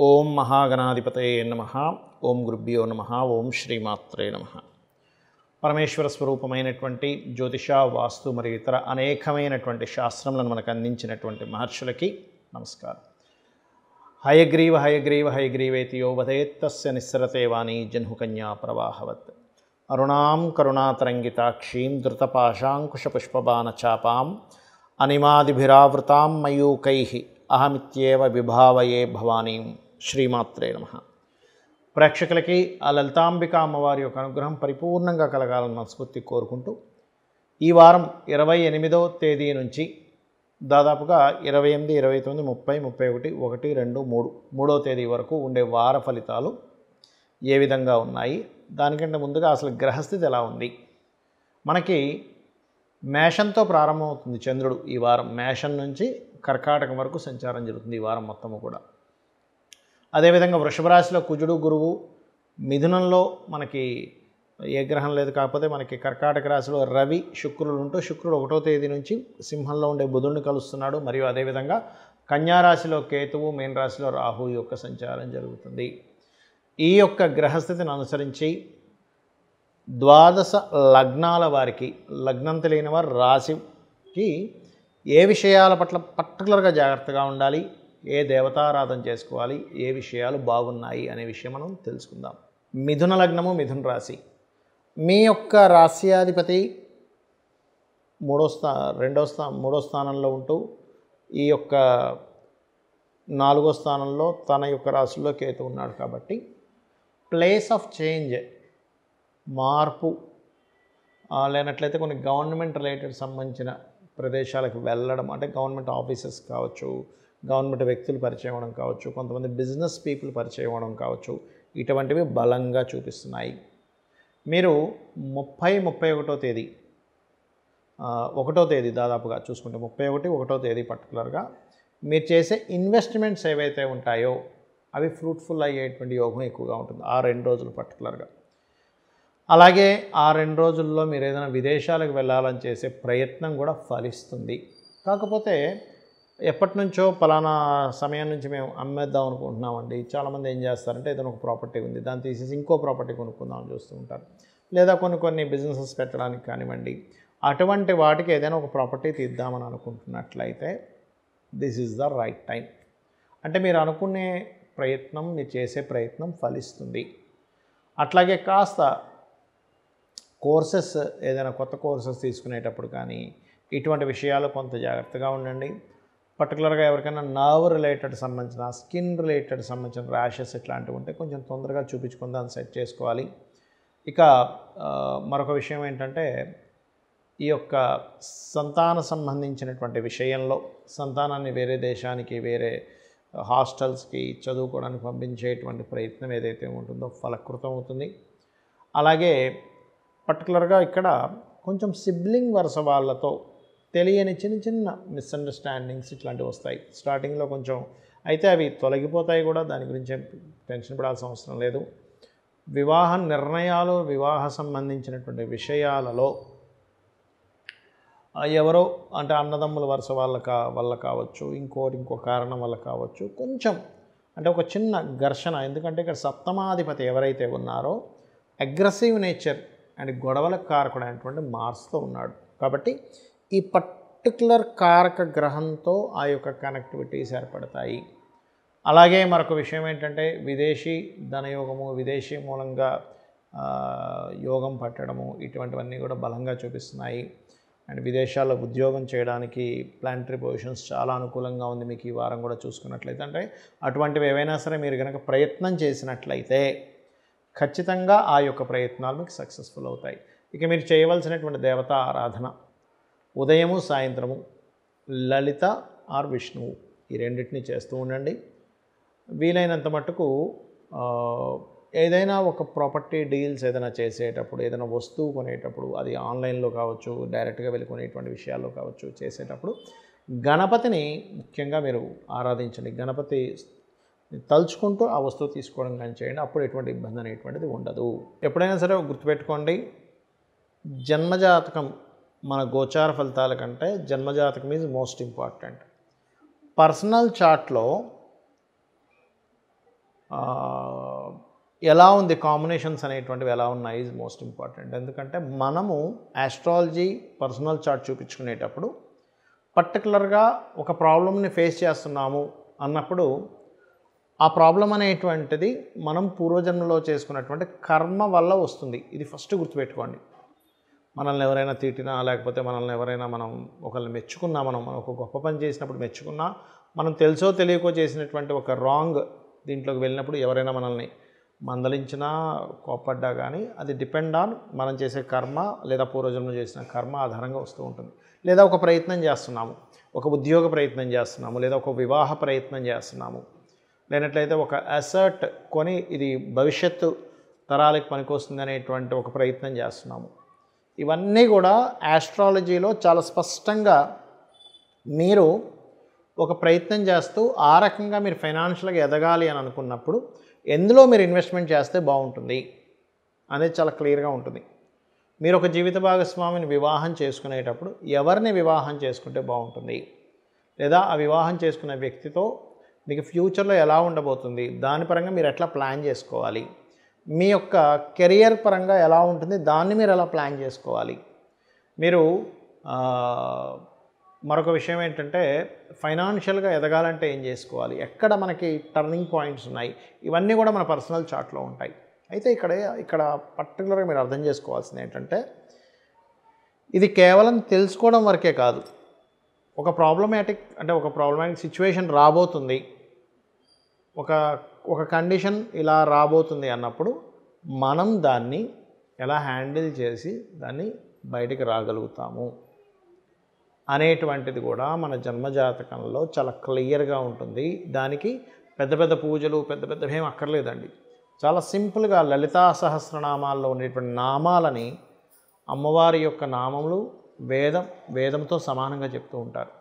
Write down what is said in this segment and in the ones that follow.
ఓం మహాగణాధిపతయే నమః. ఓం గురుభ్యో నమః. ఓం శ్రీమాత్రే నమః. పరమేశ్వర స్వరూపమైనటువంటి జ్యోతిష, వాస్తు మరియు ఇతర అనేకమైనటువంటి శాస్త్రములను మనకు అందించినటువంటి మహర్షులకి నమస్కారం. హయగ్రీవ హయగ్రీవ హయగ్రీవేతి యో వదేత్తస్య నిస్సరతే వాణి జహ్నుకన్యా ప్రవాహవత్. అరుణాం కరుణాతరంగితాక్షీం ధృతపాశాంకుశపుష్పబాణచాపాం అనిమాదిభిరావృతాం మయూకైః అహమిత్యేవ విభావయే భవానీం. శ్రీమాత్రే నమః. ప్రేక్షకులకి ఆ లలితాంబిక అమ్మవారి యొక్క అనుగ్రహం పరిపూర్ణంగా కలగాలని మనస్ఫూర్తి కోరుకుంటూ, ఈ వారం 28వ తేదీ నుంచి దాదాపుగా 28, 29, 30, 31, 1, 2, 3 మూడవ తేదీ వరకు ఉండే వార ఫలితాలు ఏ విధంగా ఉన్నాయి, దానికంటే ముందుగా అసలు గ్రహస్థితి ఎలా ఉంది. మనకి మేషంతో ప్రారంభమవుతుంది చంద్రుడు. ఈ వారం మేషం నుంచి కర్కాటకం వరకు సంచారం జరుగుతుంది ఈ వారం మొత్తము కూడా. అదేవిధంగా వృషభ రాశిలో కుజుడు, గురువు, మిథునంలో మనకి ఏ గ్రహం లేదు, కాకపోతే మనకి కర్కాటక రాశిలో రవి, శుక్రుడు ఉంటూ, శుక్రుడు 1వ తేదీ నుంచి సింహంలో ఉండే బుధుడిని కలుస్తున్నాడు. మరియు అదేవిధంగా కన్యారాశిలో కేతువు, మీన రాశిలో రాహు యొక్క సంచారం జరుగుతుంది. ఈ యొక్క గ్రహస్థితిని అనుసరించి ద్వాదశ లగ్నాల వారికి, లగ్నం తెలియని వారు రాశికి ఏ విషయాల పట్ల పర్టికులర్గా జాగ్రత్తగా ఉండాలి, ఏ దేవతారాధన చేసుకోవాలి, ఏ విషయాలు బాగున్నాయి అనే విషయం మనం తెలుసుకుందాం. మిథున లగ్నము, మిథున రాశి. మీ యొక్క రాశ్యాధిపతి మూడో స్థానంలో ఉంటూ ఈ యొక్క 4వ స్థానంలో తన యొక్క రాశిలో కేతు ఉన్నాడు. కాబట్టి ప్లేస్ ఆఫ్ చేంజ్, మార్పు, లేనట్లయితే కొన్ని గవర్నమెంట్ రిలేటెడ్ సంబంధించిన ప్రదేశాలకు వెళ్ళడం, అంటే గవర్నమెంట్ ఆఫీసెస్ కావచ్చు, గవర్నమెంట్ వ్యక్తులు పరిచయం అవ్వడం కావచ్చు, కొంతమంది బిజినెస్ పీపుల్ పరిచయం అవ్వడం కావచ్చు, ఇటువంటివి బలంగా చూపిస్తున్నాయి. మీరు 31వ తేదీ 1వ తేదీ దాదాపుగా చూసుకుంటే 31, 1వ తేదీ పర్టికులర్గా మీరు చేసే ఇన్వెస్ట్మెంట్స్ ఏవైతే ఉంటాయో అవి ఫ్రూట్ఫుల్ అయ్యేటువంటి యోగం ఎక్కువగా ఉంటుంది ఆ 2 రోజులు పర్టికులర్గా. అలాగే ఆ 2 రోజుల్లో మీరు ఏదైనా విదేశాలకు వెళ్ళాలని చేసే ప్రయత్నం కూడా ఫలిస్తుంది. కాకపోతే ఎప్పటి నుంచో పలానా సమయం నుంచి మేము అమ్మేద్దాం అనుకుంటున్నామండి. చాలామంది ఏం చేస్తారంటే ఏదైనా ఒక ప్రాపర్టీ ఉంది, దాన్ని తీసేసి ఇంకో ప్రాపర్టీ కొనుక్కుందామని చూస్తూ ఉంటారు. లేదా కొన్ని బిజినెసెస్ పెట్టడానికి కానివ్వండి, అటువంటి వాటికి ఏదైనా ఒక ప్రాపర్టీ తీద్దామని అనుకుంటున్నట్లయితే this is the right time. అంటే మీరు అనుకునే ప్రయత్నం, మీరు చేసే ప్రయత్నం ఫలిస్తుంది. అట్లాగే కాస్త కోర్సెస్, ఏదైనా కొత్త కోర్సెస్ తీసుకునేటప్పుడు కానీ ఇటువంటి విషయాలు కొంత జాగ్రత్తగా ఉండండి. పర్టికులర్గా ఎవరికైనా నర్వ్ రిలేటెడ్ సంబంధించిన, స్కిన్ రిలేటెడ్ సంబంధించిన ర్యాషెస్ ఇట్లాంటివి ఉంటే కొంచెం తొందరగా చూపించుకొని దాన్ని సెట్ చేసుకోవాలి. ఇక మరొక విషయం ఏంటంటే, ఈ యొక్క సంతాన సంబంధించినటువంటి విషయంలో సంతానాన్ని వేరే దేశానికి, వేరే హాస్టల్స్కి చదువుకోవడానికి పంపించేటువంటి ప్రయత్నం ఏదైతే ఉంటుందో ఫలకృతం అవుతుంది. అలాగే పర్టికులర్గా ఇక్కడ కొంచెం సిబ్లింగ్ వరుస వాళ్ళతో తెలియని చిన్న మిస్అండర్స్టాండింగ్స్ ఇట్లాంటివి వస్తాయి స్టార్టింగ్లో కొంచెం. అయితే అవి తొలగిపోతాయి కూడా, దాని గురించి టెన్షన్ పడాల్సిన అవసరం లేదు. వివాహ నిర్ణయాలు, వివాహ సంబంధించినటువంటి విషయాలలో ఎవరో అంటే అన్నదమ్ముల వరుస వల్ల కావచ్చు, ఇంకో కారణం వల్ల కావచ్చు, కొంచెం అంటే ఒక చిన్న ఘర్షణ. ఎందుకంటే ఇక్కడ సప్తమాధిపతి ఎవరైతే ఉన్నారో అగ్రెసివ్ నేచర్ అండ్ గొడవలకు కారకుడైనటువంటి మార్స్తో ఉన్నాడు. కాబట్టి ఈ పర్టికులర్ కారక గ్రహంతో ఆ యొక్క కనెక్టివిటీస్ ఏర్పడతాయి. అలాగే మరొక విషయం ఏంటంటే, విదేశీ ధనయోగము, విదేశీ మూలంగా యోగం పట్టడము, ఇటువంటివన్నీ కూడా బలంగా చూపిస్తున్నాయి. అండ్ విదేశాల్లో ఉద్యోగం చేయడానికి ప్లానటరీ పొజిషన్స్ చాలా అనుకూలంగా ఉంది మీకు ఈ వారం కూడా చూసుకున్నట్లయితే. అంటే అటువంటివి ఏవైనా సరే మీరు కనుక ప్రయత్నం చేసినట్లయితే ఖచ్చితంగా ఆ యొక్క ప్రయత్నాలు మీకు సక్సెస్ఫుల్ అవుతాయి. ఇక మీరు చేయవలసినటువంటి దేవతా ఆరాధన ఉదయము, సాయంత్రము లలిత ఆర్ విష్ణువు, ఈ రెండింటిని చేస్తూ ఉండండి. వీలైనంత మట్టుకు ఏదైనా ఒక ప్రాపర్టీ డీల్స్ ఏదైనా చేసేటప్పుడు, ఏదైనా వస్తువు కొనేటప్పుడు, అది ఆన్లైన్లో కావచ్చు, డైరెక్ట్గా వెళ్ళి కొనేటువంటి విషయాల్లో కావచ్చు, చేసేటప్పుడు గణపతిని ముఖ్యంగా మీరు ఆరాధించండి. గణపతి తలుచుకుంటూ ఆ వస్తువు తీసుకోవడం కానీ చేయండి. అప్పుడు ఎటువంటి ఇబ్బంది అనేటువంటిది ఉండదు. ఎప్పుడైనా సరే గుర్తుపెట్టుకోండి, జన్మజాతకం మన గోచార ఫలితాల కంటే జన్మజాతకం ఈజ్ మోస్ట్ ఇంపార్టెంట్. పర్సనల్ చార్ట్లో ఎలా ఉంది కాంబినేషన్స్ అనేటువంటివి ఎలా ఉన్నాయి ఈజ్ మోస్ట్ ఇంపార్టెంట్. ఎందుకంటే మనము ఆస్ట్రాలజీ పర్సనల్ చార్ట్ చూపించుకునేటప్పుడు పర్టికులర్గా ఒక ప్రాబ్లమ్ని ఫేస్ చేస్తున్నాము అన్నప్పుడు ఆ ప్రాబ్లం అనేటువంటిది మనం పూర్వజన్మలో చేసుకున్నటువంటి కర్మ వల్ల వస్తుంది. ఇది ఫస్ట్ గుర్తుపెట్టుకోండి. మనల్ని ఎవరైనా తిట్టినా, లేకపోతే మనల్ని ఎవరైనా మనం ఒకరిని మెచ్చుకున్నా, మనం ఒక గొప్ప పని చేసినప్పుడు మెచ్చుకున్నా, మనం తెలుసో తెలియకో చేసినటువంటి ఒక రాంగ్ దీంట్లోకి వెళ్ళినప్పుడు ఎవరైనా మనల్ని మందలించినా, కోప్పడ్డా కానీ అది డిపెండ్ ఆన్ మనం చేసే కర్మ లేదా పూర్వజన్మలో చేసిన కర్మ ఆధారంగా వస్తూ ఉంటుంది. లేదా ఒక ప్రయత్నం చేస్తున్నాము, ఒక ఉద్యోగ ప్రయత్నం చేస్తున్నాము, లేదా ఒక వివాహ ప్రయత్నం చేస్తున్నాము, లేనట్లయితే ఒక అసెట్ కొని ఇది భవిష్యత్తు తరాలకు పనికొస్తుంది అనేటువంటి ఒక ప్రయత్నం చేస్తున్నాము. ఇవన్నీ కూడా ఆస్ట్రాలజీలో చాలా స్పష్టంగా మీరు ఒక ప్రయత్నం చేస్తూ ఆ రకంగా మీరు ఫైనాన్షియల్గా ఎదగాలి అని అనుకున్నప్పుడు ఎందులో మీరు ఇన్వెస్ట్మెంట్ చేస్తే బాగుంటుంది అనేది చాలా క్లియర్గా ఉంటుంది. మీరు ఒక జీవిత భాగస్వామిని వివాహం చేసుకునేటప్పుడు ఎవరిని వివాహం చేసుకుంటే బాగుంటుంది, లేదా ఆ వివాహం చేసుకునే వ్యక్తితో మీకు ఫ్యూచర్లో ఎలా ఉండబోతుంది, దాని పరంగా మీరు ఎట్లా ప్లాన్ చేసుకోవాలి, మీ యొక్క కెరియర్ పరంగా ఎలా ఉంటుంది దాన్ని మీరు ఎలా ప్లాన్ చేసుకోవాలి. మీరు మరొక విషయం ఏంటంటే ఫైనాన్షియల్గా ఎదగాలంటే ఏం చేసుకోవాలి, ఎక్కడ మనకి టర్నింగ్ పాయింట్స్ ఉన్నాయి, ఇవన్నీ కూడా మన పర్సనల్ చార్ట్లో ఉంటాయి. అయితే ఇక్కడ పర్టికులర్గా మీరు అర్థం చేసుకోవాల్సింది ఏంటంటే ఇది కేవలం తెలుసుకోవడం వరకే కాదు. ఒక ప్రాబ్లమాటిక్ సిచ్యువేషన్ రాబోతుంది, ఒక కండిషన్ ఇలా రాబోతుంది అన్నప్పుడు మనం దాన్ని ఎలా హ్యాండిల్ చేసి దాన్ని బయటికి రాగలుగుతాము అనేటువంటిది కూడా మన జన్మజాతకంలో చాలా క్లియర్గా ఉంటుంది. దానికి పెద్ద పెద్ద పూజలు పెద్దవి ఏం అక్కర్లేదండి. చాలా సింపుల్గా లలితా సహస్రనామాల్లో ఉండేటువంటి నామాలని అమ్మవారి యొక్క నామములు వేదంతో సమానంగా చెప్తూ ఉంటారు.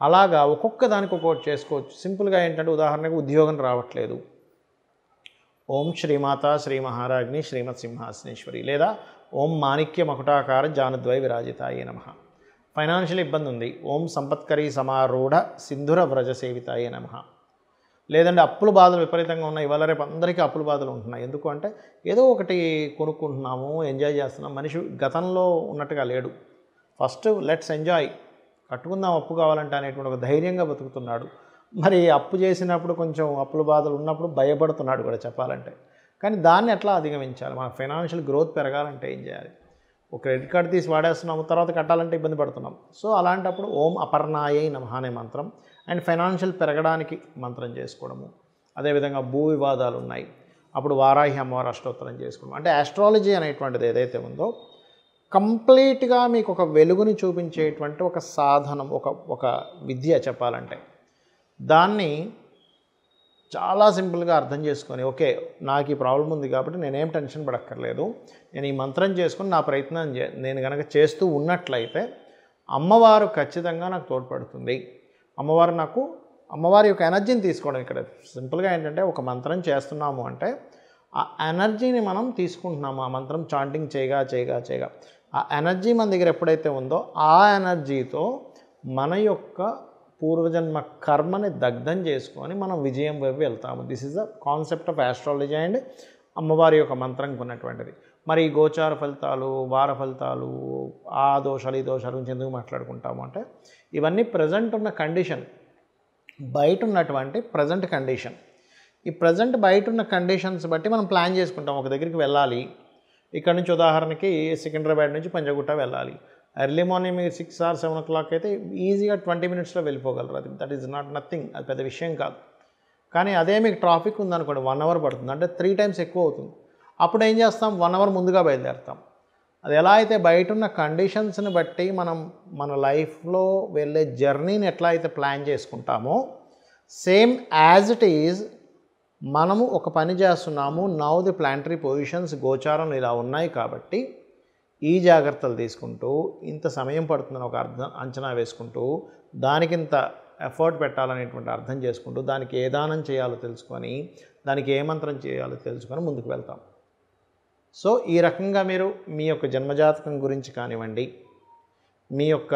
అలాగా ఒక్కొక్క దానికి ఒక్కొక్కటి చేసుకోవచ్చు. సింపుల్గా ఏంటంటే ఉదాహరణకు ఉద్యోగం రావట్లేదు, ఓం శ్రీమాత శ్రీ మహారాజ్ని శ్రీమత్ సింహాసనేశ్వరి, లేదా ఓం మాణిక్య మకుటాకార జానుద్వై విరాజితాయే నమః. ఫైనాన్షియల్ ఇబ్బంది ఉంది, ఓం సంపత్కరీ సమారూఢ సింధుర వ్రజ సేవితాయే నమః. లేదంటే అప్పుల బాధలు విపరీతంగా ఉన్నాయి, ఇవాళ రేపు అందరికీ అప్పుల బాధలు ఉంటున్నాయి. ఎందుకు అంటే ఏదో ఒకటి కొనుక్కుంటున్నాము, ఎంజాయ్ చేస్తున్నాం. మనిషి గతంలో ఉన్నట్టుగా లేడు. ఫస్ట్ లెట్స్ ఎంజాయ్, కట్టుకుందాం అప్పు కావాలంటే అనేటువంటి ఒక ధైర్యంగా బతుకుతున్నాడు. మరి అప్పు చేసినప్పుడు కొంచెం అప్పుల బాధలు ఉన్నప్పుడు భయపడుతున్నాడు కూడా చెప్పాలంటే. కానీ దాన్ని ఎట్లా అధిగమించాలి, మన ఫైనాన్షియల్ గ్రోత్ పెరగాలంటే ఏం చేయాలి? ఒక క్రెడిట్ కార్డు తీసి వాడేస్తున్నాము, తర్వాత కట్టాలంటే ఇబ్బంది పడుతున్నాం. సో అలాంటప్పుడు ఓం అపర్ణాయై నమః అనే మంత్రం అండ్ ఫైనాన్షియల్ పెరగడానికి మంత్రం చేసుకోవడము. అదేవిధంగా భూ వివాదాలు ఉన్నాయి, అప్పుడు వారాహి అమ్మవారి అష్టోత్తరం చేసుకోవడం. అంటే ఆస్ట్రాలజీ అనేటువంటిది ఏదైతే ఉందో కంప్లీట్గా మీకు ఒక వెలుగుని చూపించేటువంటి ఒక సాధనం, ఒక విద్య చెప్పాలంటే. దాన్ని చాలా సింపుల్గా అర్థం చేసుకొని, ఓకే నాకు ఈ ప్రాబ్లం ఉంది కాబట్టి నేనేం టెన్షన్ పడక్కర్లేదు, నేను ఈ మంత్రం చేసుకొని నా ప్రయత్నం నేను కనుక చేస్తూ ఉన్నట్లయితే అమ్మవారు ఖచ్చితంగా నాకు తోడ్పడుతుంది. అమ్మవారి యొక్క ఎనర్జీని తీసుకోవడం. ఇక్కడ సింపుల్గా ఏంటంటే ఒక మంత్రం చేస్తున్నాము అంటే ఆ ఎనర్జీని మనం తీసుకుంటున్నాము. ఆ మంత్రం చాంటింగ్ చేయగా ఆ ఎనర్జీ మన దగ్గర ఎప్పుడైతే ఉందో ఆ ఎనర్జీతో మన యొక్క పూర్వజన్మ కర్మని దగ్ధం చేసుకొని మనం విజయం వైపు వెళ్తాము. This is the concept of astrology and అమ్మవారి యొక్క మంత్రం కొన్నటువంటిది. మరి ఈ గోచార ఫలితాలు, వార ఫలితాలు, ఆ దోషాలు ఈ దోషాల గురించి ఎందుకు మాట్లాడుకుంటాము అంటే ఇవన్నీ ప్రజెంట్ ఉన్న కండిషన్, బయట ఉన్నటువంటి ప్రజెంట్ కండిషన్. ఈ ప్రజెంట్ బయట ఉన్న కండిషన్స్ బట్టి మనం ప్లాన్ చేసుకుంటాం. ఒక దగ్గరికి వెళ్ళాలి, ఇక్కడ నుంచి ఉదాహరణకి సికింద్రాబాద్ నుంచి పంజగుట్ట వెళ్ళాలి. ఎర్లీ మార్నింగ్ మీరు 6 or 7 o'clock అయితే ఈజీగా 20 minutesలో వెళ్ళిపోగలరు. అది దట్ ఈజ్ నాట్ నథింగ్, అది పెద్ద విషయం కాదు. కానీ అదే మీకు ట్రాఫిక్ ఉందనుకోండి 1 hour పడుతుంది, అంటే 3 times ఎక్కువ అవుతుంది. అప్పుడు ఏం చేస్తాం, 1 hour ముందుగా బయలుదేరుతాం. అది ఎలా అయితే బయట ఉన్న కండిషన్స్ని బట్టి మనం మన లైఫ్లో వెళ్ళే జర్నీని ఎట్లా అయితే ప్లాన్ చేసుకుంటామో సేమ్ యాజ్ ఇట్ ఈజ్ మనము ఒక పని చేస్తున్నాము. నౌ ది ప్లానటరీ పొజిషన్స్ గోచారం ఇలా ఉన్నాయి కాబట్టి ఈ జాగ్రత్తలు తీసుకుంటూ ఇంత సమయం పడుతుందని ఒక అంచనా వేసుకుంటూ దానికింత ఎఫర్ట్ పెట్టాలనేటువంటి అర్థం చేసుకుంటూ దానికి ఏ దానం చేయాలో తెలుసుకొని దానికి ఏ మంత్రం చేయాలో తెలుసుకొని ముందుకు వెళ్తాం. సో ఈ రకంగా మీరు మీ యొక్క జన్మజాతకం గురించి కానివ్వండి, మీ యొక్క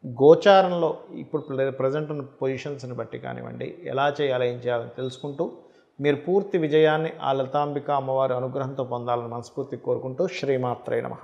గోచారంలో ఇప్పుడు ప్రజెంట్ ఉన్న పొజిషన్స్ని బట్టి కానివ్వండి, ఎలా చేయాలో ఏం చేయాలని తెలుసుకుంటూ మీరు పూర్తి విజయాన్ని ఆ లలితాంబిక అమ్మవారి అనుగ్రహంతో పొందాలని మనస్ఫూర్తిగా కోరుకుంటూ శ్రీమాత్రే నమః.